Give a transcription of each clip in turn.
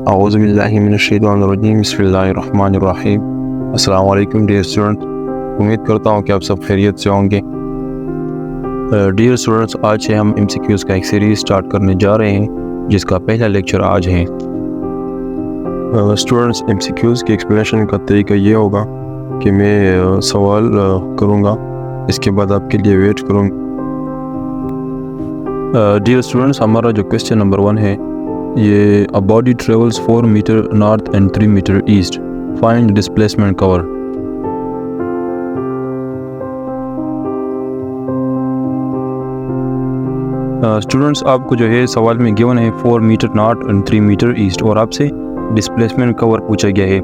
औज़ुबिल्लाहि मिनश्शैतानिर्रजीम बिस्मिल्लाहिर्रहमानिर्रहीम। अस्सलाम वालेकुम डियर स्टूडेंट्स, उम्मीद करता हूँ कि आप सब खैरियत से होंगे। डियर स्टूडेंट्स, आज से हम MCQs का एक सीरीज़ स्टार्ट करने जा रहे हैं जिसका पहला लेक्चर आज है। स्टूडेंट्स, MCQs की एक्सप्लेनेशन का तरीका ये होगा कि मैं सवाल करूँगा, इसके बाद आपके लिए वेट करूँगा। डियर स्टूडेंट्स, हमारा जो क्वेश्चन नंबर 1 है, ये a body travels 4 metre north and 3 metre east, find displacement cover. Students, आपको जो है सवाल में गिवन है 4 metre north and 3 metre east और आपसे डिस्प्लेसमेंट कवर पूछा गया है।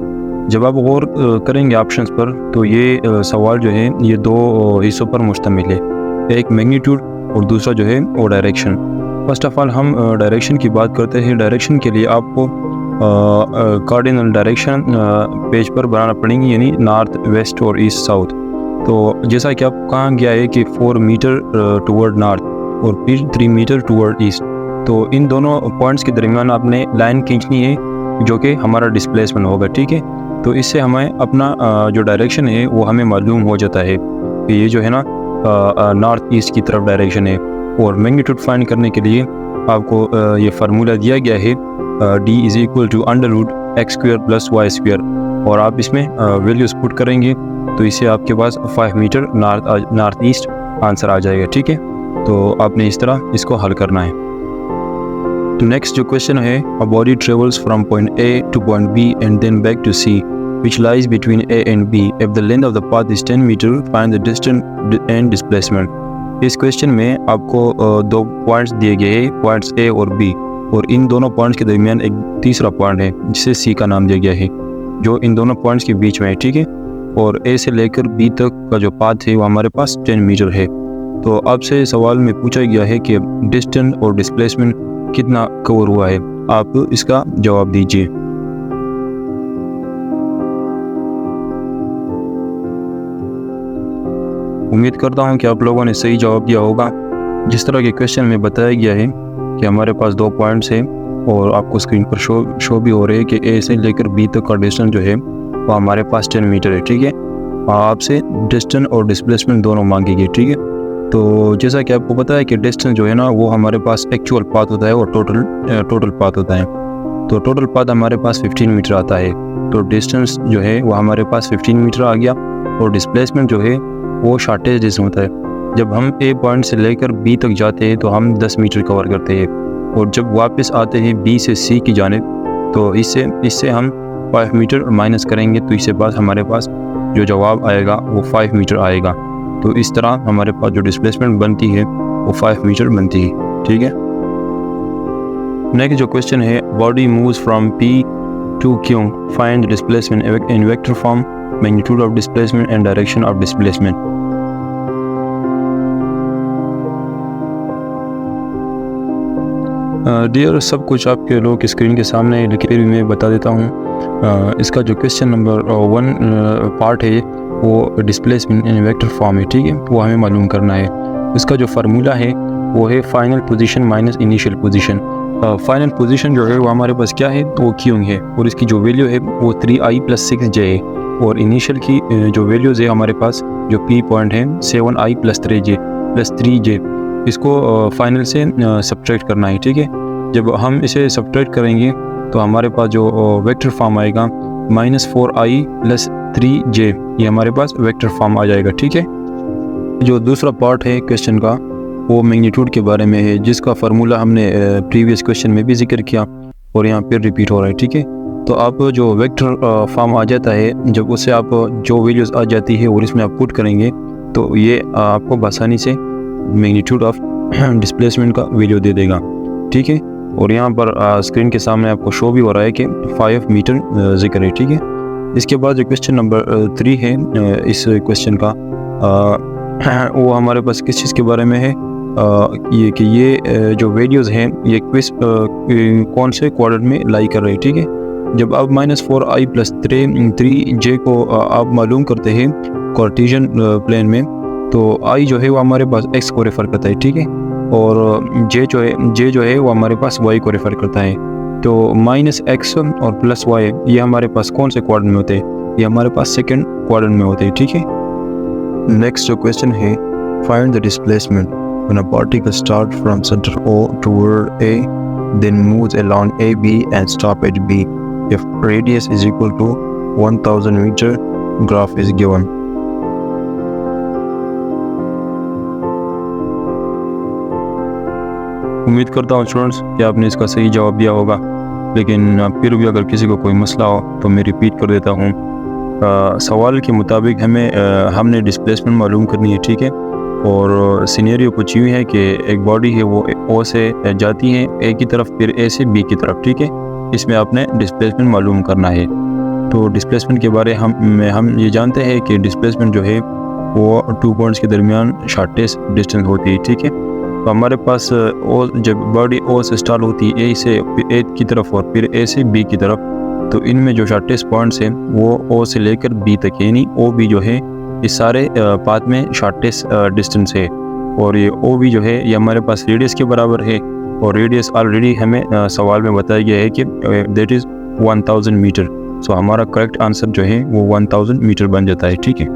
जब आप गौर करेंगे ऑप्शंस पर तो ये सवाल जो है ये दो हिस्सों पर मुश्तमिल है, एक मैग्नीट्यूड और दूसरा जो है वो डायरेक्शन। फर्स्ट ऑफ ऑल हम डायरेक्शन की बात करते हैं। डायरेक्शन के लिए आपको कार्डिनल डायरेक्शन पेज पर बनाना पड़ेंगी, यानी नॉर्थ, वेस्ट और ईस्ट, साउथ। तो जैसा कि आपको कहा गया है कि 4 मीटर टूवर्ड नॉर्थ और फिर 3 मीटर टूवर्ड ईस्ट, तो इन दोनों पॉइंट्स के दरमियान आपने लाइन खींचनी है जो कि हमारा डिस्प्लेसमेंट होगा, ठीक है। तो इससे हमें अपना जो डायरेक्शन है वो हमें मालूम हो जाता है कि ये जो है ना नॉर्थ ईस्ट की तरफ डायरेक्शन है। और मैग्नीट्यूड फाइंड करने के लिए आपको ये फार्मूला दिया गया है D = √x² + y², और आप इसमें वैल्यूज़ पुट करेंगे तो इससे आपके पास 5 मीटर नॉर्थ ईस्ट आंसर आ जाएगा, ठीक है। तो आपने इस तरह इसको हल करना है। तो नेक्स्ट जो क्वेश्चन है, अ body travels from point A to point B and then back to C which lies between A and B. If the length of the path is 10 meter, find the distance and displacement. इस question में आपको दो points दिए गए हैं, points A और B, और इन दोनों पॉइंट्स के दरमियान एक तीसरा पॉइंट है जिसे C का नाम दिया गया है, जो इन दोनों पॉइंट्स के बीच में है, ठीक है। और A से लेकर B तक का जो पाथ है वो हमारे पास 10 मीटर है। तो आपसे सवाल में पूछा गया है कि डिस्टेंस और डिस्प्लेसमेंट कितना कवर हुआ है, आप इसका जवाब दीजिए। उम्मीद करता हूं कि आप लोगों ने सही जवाब दिया होगा। जिस तरह के क्वेश्चन में बताया गया है कि हमारे पास दो पॉइंट्स हैं और आपको स्क्रीन पर शो भी हो रहे हैं कि A से लेकर B तक का डिस्टेंस जो है वो हमारे पास 10 मीटर है, ठीक है। आपसे डिस्टेंस और डिस्प्लेसमेंट दोनों मांगी गई, ठीक है। तो जैसा कि आपको पता है कि डिस्टेंस जो है ना वो हमारे पास एक्चुअल पाथ होता है और टोटल पाथ होता है। तो टोटल पाथ हमारे पास 15 मीटर आता है, तो डिस्टेंस जो है वो हमारे पास 15 मीटर आ गया, और डिस्प्लेसमेंट जो है वो शॉर्टेज डिस्टेंस होता है। जब हम A पॉइंट से लेकर B तक जाते हैं तो हम 10 मीटर कवर करते हैं, और जब वापस आते हैं B से C की जानिब तो इससे हम 5 मीटर माइनस करेंगे, तो इससे बाद हमारे पास जो जवाब आएगा वो 5 मीटर आएगा। तो इस तरह हमारे पास जो डिस्प्लेसमेंट बनती है वो 5 मीटर बनती है, ठीक है। नेक्स्ट जो क्वेश्चन है, body moves from P to Q, find displacement in vector form, magnitude of displacement and direction of displacement. Dear, सब कुछ आपके लोग स्क्रीन के सामने है, लेकिन फिर भी मैं बता देता हूँ। इसका जो क्वेश्चन नंबर 1 पार्ट है वो डिस्प्लेसमेंट इन वेक्टर फॉर्म है, ठीक है, वो हमें मालूम करना है। इसका जो फार्मूला है वो है final position minus initial position. Final position जो है वो हमारे पास क्या है, वो Q है, और इसकी जो वैल्यू है वो 3i + 6j है, और इनिशियल की जो वैल्यूज़ है हमारे पास जो P पॉइंट है 7i + 3j, इसको फाइनल से सब्ट्रैक्ट करना है, ठीक है। जब हम इसे सब्ट्रैक्ट करेंगे तो हमारे पास जो वेक्टर फॉर्म आएगा -4i + 3j, ये हमारे पास वेक्टर फॉर्म आ जाएगा, ठीक है। जो दूसरा पार्ट है क्वेश्चन का वो मैग्नीट्यूड के बारे में है, जिसका फार्मूला हमने प्रीवियस क्वेश्चन में भी जिक्र किया और यहाँ पर रिपीट हो रहा है, ठीक है। तो आप जो वेक्टर फॉर्म आ जाता है, जब उससे आप जो वैल्यूज़ आ जाती है और इसमें आप पुट करेंगे तो ये आपको आसानी से मैग्नीट्यूड ऑफ डिस्प्लेसमेंट का वैल्यू दे देगा, ठीक है। और यहाँ पर स्क्रीन के सामने आपको शो भी हो रहा है कि 5 मीटर जिक्र है, ठीक है। इसके बाद जो क्वेश्चन नंबर 3 है इस क्वेश्चन का, वो हमारे पास किस चीज़ के बारे में है, ये कि ये जो वैल्यूज़ हैं ये किस कौन से क्वाड्रेंट में लाई कर रहे हैं, ठीक है। जब आप -4i + 3j को आप मालूम करते हैं कार्टेशियन प्लेन में, तो i जो है वो हमारे पास x को रेफ़र करता है, ठीक है, और j जो है वो हमारे पास y को रेफ़र करता है। तो -x और +y ये हमारे पास कौन से क्वाड्रेंट में होते हैं? ये हमारे पास सेकंड क्वाड्रेंट में होते हैं, ठीक है। नेक्स्ट जो क्वेश्चन है, find the displacement when a particle start from centre O toward A then moves along AB and stop at B if radius is equal to 1000 meter, graph is given. उम्मीद करता हूँ students कि आपने इसका सही जवाब दिया होगा, लेकिन फिर भी अगर किसी को कोई मसला हो तो मैं रिपीट कर देता हूँ। सवाल के मुताबिक हमने डिस्प्लेसमेंट मालूम करनी है, ठीक है। और सिनेरियो कुछ यूँ है कि एक बॉडी है वो O से जाती है A की तरफ, फिर A से B की तरफ, ठीक है। इसमें आपने डिस्प्लेसमेंट मालूम करना है। तो डिस्प्लेसमेंट के बारे हम ये जानते हैं कि डिस्प्लेसमेंट जो है वो 2 पॉइंट्स के दरमियान शॉर्टेस्ट डिस्टेंस होती है, ठीक है। तो हमारे पास जब बॉडी O से स्टार्ट होती है A से A की तरफ और फिर A से B की तरफ, तो इनमें जो शॉर्टेस्ट पॉइंट्स हैं वो O से लेकर B तक, यानी OB जो है इस सारे पाथ में शॉर्टेस्ट डिस्टेंस है। और ये OB जो है ये हमारे पास रेडियस के बराबर है, और रेडियस ऑलरेडी हमें सवाल में बताया गया है कि दैट इज़ 1000 मीटर। सो हमारा करेक्ट आंसर जो है वो 1000 मीटर बन जाता है, ठीक है।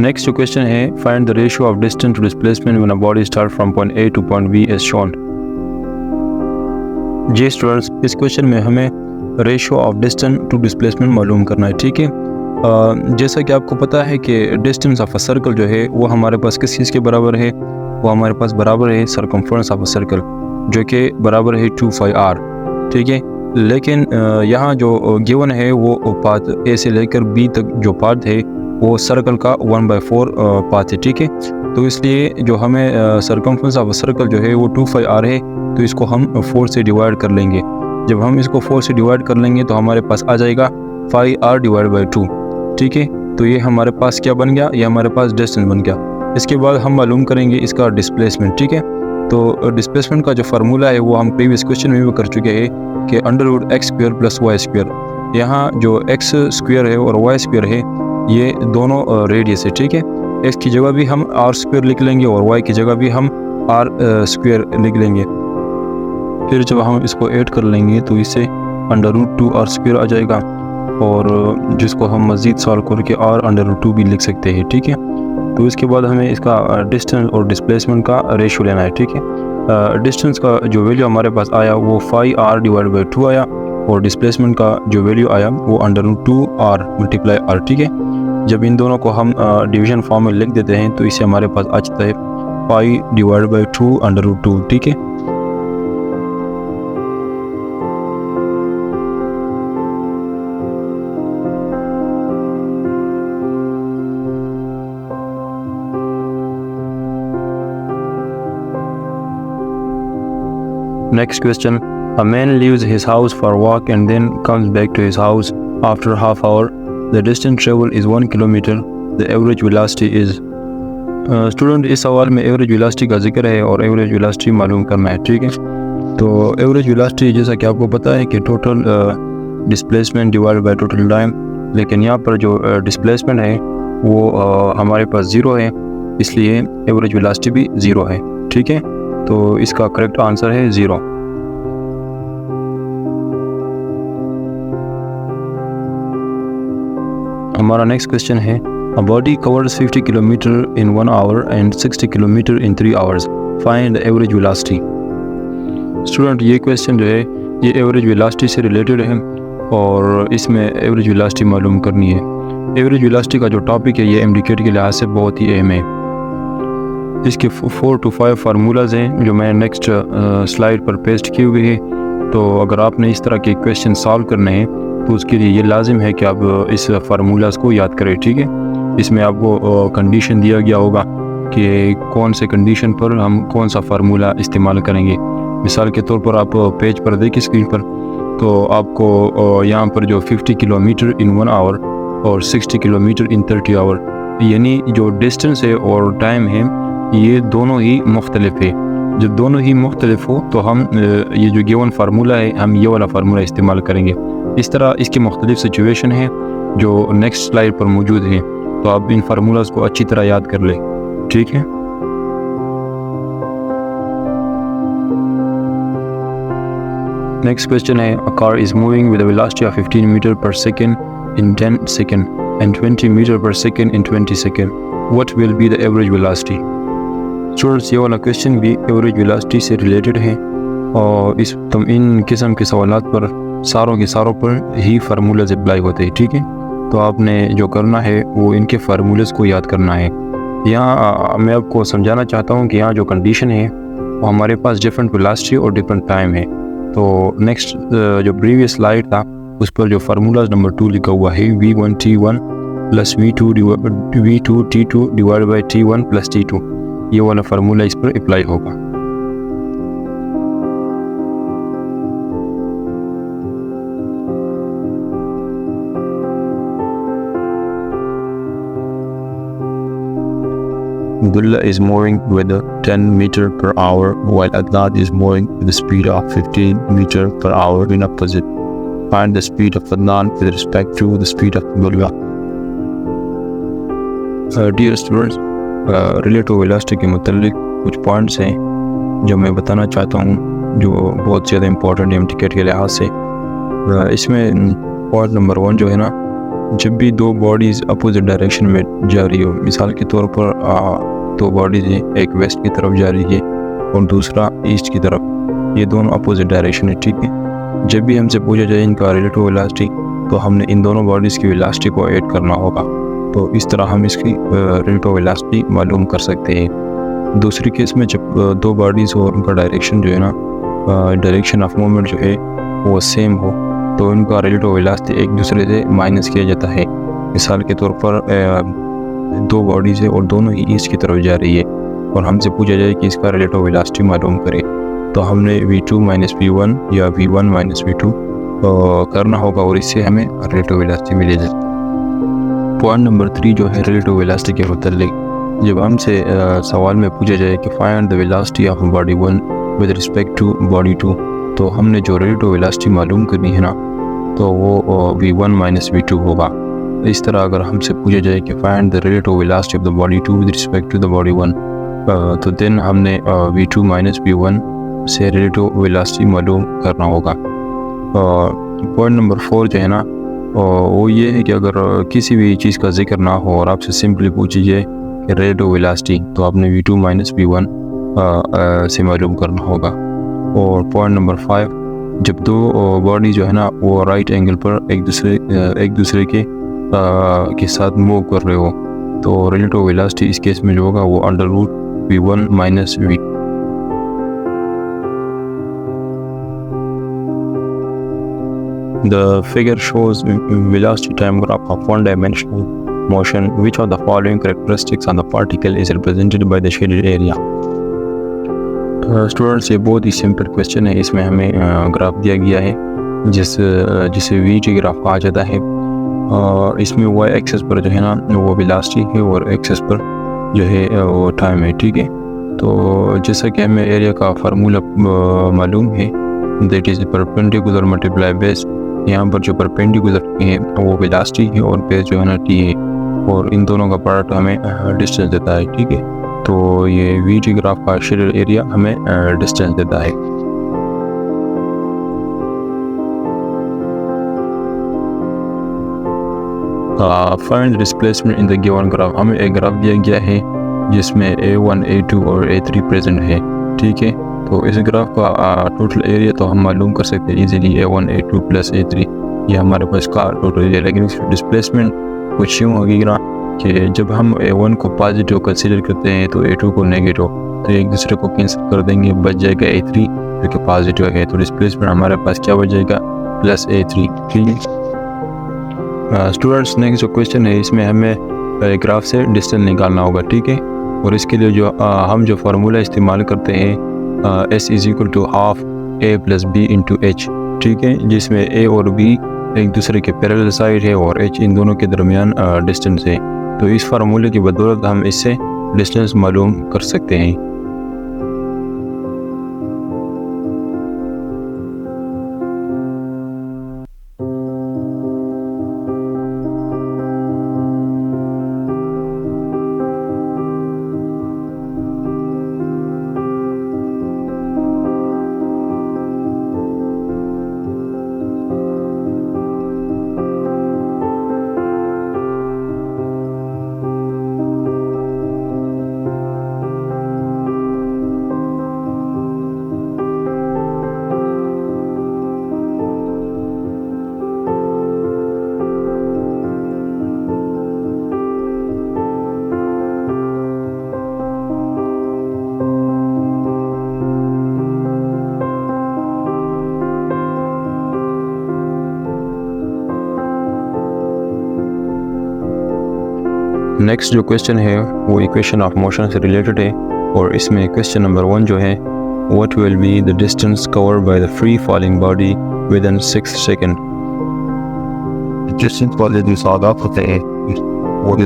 नेक्स्ट जो क्वेश्चन है, find the ratio of distance to displacement when a body start from point A to point B as shown. जी स्टूडेंट्स, इस क्वेश्चन में हमें ratio of distance to displacement मालूम करना है, ठीक है। जैसा कि आपको पता है कि डिस्टेंस ऑफ अ सर्कल जो है वो हमारे पास किस चीज़ के बराबर है? वो हमारे पास बराबर है सरकमफ्रेंस ऑफ अ सर्कल, जो कि बराबर है 2πr, ठीक है। लेकिन यहाँ जो गिवन है वो पाथ A से लेकर B तक जो पाथ है वो सर्कल का 1/4 पाथ है, ठीक है। तो इसलिए जो हमें सरकमफ्रेंस ऑफ अ सर्कल जो है वो 2πr है, तो इसको हम 4 से डिवाइड कर लेंगे। जब हम इसको 4 से डिवाइड कर लेंगे तो हमारे पास आ जाएगा 5r/2, ठीक है। तो ये हमारे पास क्या बन गया? ये हमारे पास डिस्टेंस बन गया। इसके बाद हम मालूम करेंगे इसका डिस्प्लेसमेंट, ठीक है। तो डिस्प्लेसमेंट का जो फार्मूला है वो हम प्रीवियस क्वेश्चन में भी कर चुके हैं कि √x² + y²। यहाँ जो x² है और y² है ये दोनों रेडियस है, ठीक है। x की जगह भी हम r² लिख लेंगे और y की जगह भी हम r² लिख लेंगे। फिर जब हम इसको ऐड कर लेंगे तो इससे √2r² आ जाएगा, और जिसको हम मज़ीद सॉल्व करके r√2 भी लिख सकते हैं, ठीक है। तो इसके बाद हमें इसका डिस्टेंस और डिस्प्लेसमेंट का रेशियो लेना है, ठीक है। डिस्टेंस का जो वैल्यू हमारे पास आया वो 5r/2 आया, और डिस्प्लेसमेंट का जो वैल्यू आया वो √2r × r, ठीक है। जब इन दोनों को हम डिवीजन फॉर्म में लिख देते हैं तो इससे हमारे पास आ जाता है 5/2 √2, ठीक है। Next question, a man leaves his house for a walk and then comes back to his house after half hour. The distance traveled is 1 kilometer. The average velocity is. Student, इस सवाल में एवरेज वेलोसिटी का जिक्र है और average velocity मालूम करना है, ठीक है। तो एवरेज वेलोसिटी जैसा कि आपको पता है कि total displacement divide by total time, लेकिन यहाँ पर जो डिस्प्लेसमेंट है वो हमारे पास 0 है, इसलिए एवरेज वेलोसिटी भी 0 है, ठीक है। तो इसका करेक्ट आंसर है 0। हमारा नेक्स्ट क्वेश्चन है, a body covers 50 kilometre in 1 our and 60 kilometre in 3 hours, find the average velocity. Student, ये क्वेश्चन जो है ये एवरेज वेलोसिटी से रिलेटेड है और इसमें एवरेज वेलोसिटी मालूम करनी है। एवरेज वेलोसिटी का जो टॉपिक है ये MCQ के लिहाज से बहुत ही अहम है। इसके 4 to 5 फार्मूलाज हैं जो मैंने नेक्स्ट स्लाइड पर पेस्ट किए हुए हैं। तो अगर आपने इस तरह के क्वेश्चन सॉल्व करने हैं तो उसके लिए ये लाजिम है कि आप इस फार्मूलाज को याद करें, ठीक है। इसमें आपको कंडीशन दिया गया होगा कि कौन से कंडीशन पर हम कौन सा फार्मूला इस्तेमाल करेंगे। मिसाल के तौर पर आप पेज पर देखिए स्क्रीन पर, तो आपको यहाँ पर जो 50 किलोमीटर इन 1 आवर और 60 किलोमीटर इन 30 आवर, यानी जो डिस्टेंस है और टाइम है ये दोनों ही मुख्तलिफ है। जब दोनों ही मुख्तलिफ हो तो हम ये जो गिवन फार्मूला है हम ये वाला फार्मूला इस्तेमाल करेंगे। इस तरह इसकी मुख्तलिफ सिचुएशन है जो नेक्स्ट स्लाइड पर मौजूद है, तो आप इन फार्मूलाज को अच्छी तरह याद कर लें, ठीक है। नेक्स्ट क्वेश्चन है, a car is moving with a velocity of 15 metre per second in 10 second and 20 metre per second in 20 second, what will be the average velocity. Students, ये वाला क्वेश्चन भी एवरेज वेलोसिटी से related है और इन किस्म के सवालात पर सारों के सारों पर ही फार्मूलाज अप्लाई होते हैं, ठीक है। तो आपने जो करना है वो इनके फार्मूलाज को याद करना है। यहाँ मैं आपको समझाना चाहता हूँ कि यहाँ जो कंडीशन है वो हमारे पास डिफरेंट वेलोसिटी और डिफरेंट टाइम है। तो नेक्स्ट जो प्रीवियस स्लाइड था उस पर जो फार्मूलाज नंबर 2 लिखा हुआ है, V1T1 plus V2T2 divide by T1 plus T2, ये वाला फार्मूला इस पर अप्लाई होगा। Abdullah is moving with a 10 meter per hour while Adnan is moving with a speed of 15 meter per hour in opposite. Find the speed of Adnan with respect to the speed of Abdullah. Dear students, relative velocity के मुतालिक कुछ points हैं जो मैं बताना चाहता हूँ जो बहुत ज़्यादा इम्पोर्टेंट है MCQ के लिहाज से। इसमें पॉइंट नंबर 1 जो है ना, जब भी दो बॉडीज़ अपोजिट डायरेक्शन में जा रही हो, मिसाल के तौर पर दो बॉडीज़ हैं, एक वेस्ट की तरफ जा रही है और दूसरा ईस्ट की तरफ, ये दोनों अपोजिट डायरेक्शन है, ठीक है। जब भी हमसे पूछा जाए इनका रिलेटिव वेलोसिटी तो हमने इन दोनों बॉडीज़ की वेलोसिटी को ऐड करना होगा। तो इस तरह हम इसकी रिलेटिव वेलोसिटी मालूम कर सकते हैं। दूसरी केस में जब दो बॉडीज़ हो और उनका डायरेक्शन जो है ना, डायरेक्शन ऑफ मूवमेंट जो है वो सेम हो, तो उनका रिलेटिव वेलोसिटी एक दूसरे से माइनस किया जाता है। मिसाल के तौर पर दो बॉडीज़ है और दोनों ही ईस्ट की तरफ जा रही है और हमसे पूछा जाए कि इसका रिलेटिव वेलोसिटी मालूम करें, तो हमने V2 माइनस V1 या V1 माइनस V2 करना होगा और इससे हमें रिलेटिव वेलोसिटी मिलेगी। पॉइंट नंबर 3 जो है रिलेटिव वेलोसिटी के मुतालिक, जब हमसे सवाल में पूछा जाए कि find the velocity of body 1 with respect to body 2, तो हमने जो रिलेटिव वेलोसिटी मालूम करनी है ना, तो वो V1 माइनस V2 होगा। इस तरह अगर हमसे पूछा जाए कि find the relative velocity of the body 2 with respect to the body 1, तो देन हमने V2 माइनस V1 से रिलेटिव वेलोसिटी मालूम करना होगा। पॉइंट नंबर 4 जो है ना, वो ये है कि अगर किसी भी चीज़ का जिक्र ना हो और आपसे सिंपली पूछी जाए कि रिलेटिव वेलोसिटी, तो आपने V2 माइनस V1 से मालूम करना होगा। और पॉइंट नंबर 5, जब दो बॉडी जो है ना वो राइट एंगल पर एक दूसरे के साथ मूव कर रहे हो, तो रिलेटिव वेलोसिटी इस केस में जो होगा वो under root V1 minus V2। The figure shows velocity time graph of one-dimensional motion. Which of the following characteristics on the particle is represented by the shaded area? Students, ये बहुत ही simple question है। इसमें हमें graph दिया गया है जिसे VT graph कहा जाता है। इसमें y एक्सेस पर जो है ना वो वेलोसिटी है और एक्सेस पर जो है वो टाइम है, ठीक है। तो जैसा कि हमें एरिया का फार्मूला मालूम है, that is perpendicular multiply base. यहाँ पर जो परपेंडिकुलर है वो वेलोसिटी है और बेस जो है ना t है, और इन दोनों का प्रोडक्ट हमें डिस्टेंस देता है, ठीक है। तो ये VT ग्राफ का शेडेड एरिया हमें डिस्टेंस देता है। Find displacement in the given graph. हमें एक ग्राफ दिया गया है जिसमें A1, A2 और A3 प्रेजेंट है, ठीक है। तो इस ग्राफ का टोटल एरिया तो हम मालूम कर सकते हैं easily, A1, A2 plus A3, ये हमारे पास का टोटल एरिया। लेकिन इसकी डिस्प्लेसमेंट कुछ यूँ होगी ना कि जब हम A1 को पॉजिटिव कंसीडर करते हैं तो A2 को नेगेटिव, तो एक दूसरे को कैंसिल कर देंगे, बच जाएगा A3 जो कि पॉजिटिव है। तो डिस्प्लेसमेंट हमारे पास क्या बच जाएगा, प्लस A3, ठीक है। स्टूडेंट्स, नेक्स्ट जो क्वेश्चन है इसमें हमें ग्राफ से डिस्टेंस निकालना होगा, ठीक है। और इसके लिए जो हम जो फार्मूला इस्तेमाल करते हैं S is equal to half A plus B into H, ठीक है, जिसमें A और B एक दूसरे के पैरेलल साइड है और H इन दोनों के दरमियान डिस्टेंस है। तो इस फार्मूले की बदौलत हम इससे डिस्टेंस मालूम कर सकते हैं। नेक्स्ट जो क्वेश्चन है वो इक्वेशन ऑफ मोशन से रिलेटेड है और इसमें क्वेश्चन नंबर 1 जो है what will be the distance covered by the free falling body with in 6 second. Distance वाले जो सवाल होते हैं वो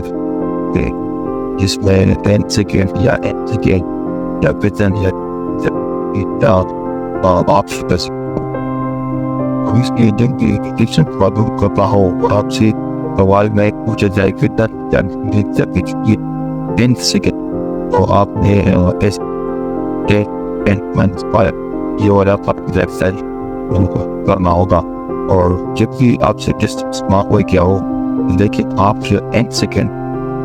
जिसमें 10 सेकेंड या 8 सेकेंड या विदिन या ऑप्शन इसकी डिस्टेंस वालों करता हो आपसे सवाल में पूछा जाए विदिन 10 सेकेंड तो आपने ये वाला एक्सरसाइज करना होगा। और जबकि आपसे डिस्टेंस मार्क हुआ क्या हो लेकिन आप जो 8 सेकेंड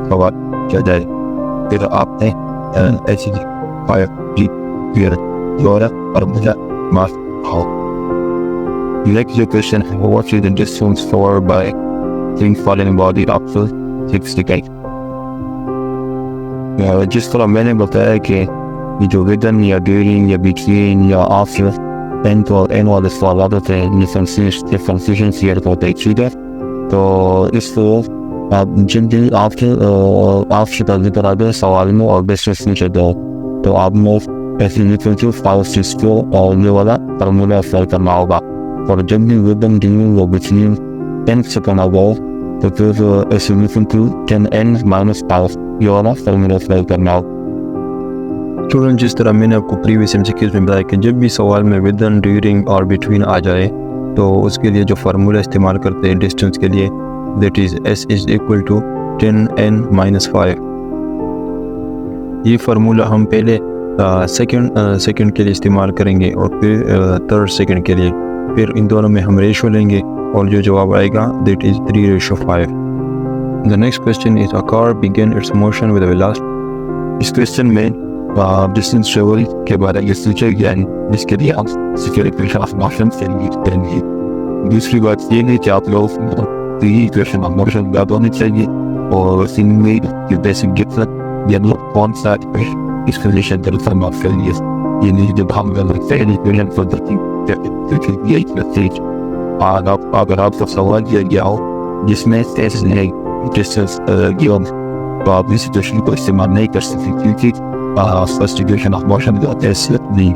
सवाल किया जाए फिर आपने ऐसी और मुझे मार्क हो। Next question है what is the distance covered by free falling body after 6 seconds। जिस तरह मैंने बताया कि ये जो विदन या ड्यूरिंग या बिटवीन या आफ्टर एन तो एन वाले सवाल होते हैं डिफरेंशिएशन क्लियर होते हैं ठीक है। तो इसको आप जिन आपसे तक तरह सवाल में और डिस्टेंस नीचे दो तो आपने ऐसे डिफरेंशियल फाइव को और ये वाला फार्मूला अप्लाई करना होगा। और जब भी विदन ड्यूरिंग या बिटवीन 10 सेकंड होगा तो फिर ऐसे डिफरेंशियल 10n-5 ये वाला फार्मूला अप्लाई करना होगा। स्टूडेंट जिस तरह मैंने आपको प्रीवियस MCQs में बताया कि जब भी सवाल में विदन ड्यूरिंग और बिटवीन आ जाए तो उसके लिए जो फार्मूला इस्तेमाल करते हैं डिस्टेंस के लिए that is S is equal to 10n-5। ये फार्मूला हम पहले सेकंड के लिए इस्तेमाल करेंगे और फिर थर्ड सेकंड के लिए, फिर इन दोनों में हम रेशो लेंगे और जो जवाब आएगा that is 3:5। The next question is a car began its motion with a velocity. इस क्वेश्चन में डिस्टेंस ट्रेवल के बारे में सोचा गया है जिसके लिए आप इक्वेशन ऑफ मोशन से यूज करेंगे। दूसरी बात ये है कि आप लोग इक्वेशन ऑफ मोशन याद होनी चाहिए और इनमें जो बेसिक डिफरेंस या कौन सा इस कंडीशन के अनुसार माफ करेंगे ये नहीं जब हम इक्वेशन फॉर द अगर आपको सवाल दिया गया हो जिसमें डिस्टेंस गिवन तो आप इस सिचुएशन को इस्तेमाल नहीं कर सकते क्योंकि फर्स्ट इक्वेशन ऑफ मोशन नहीं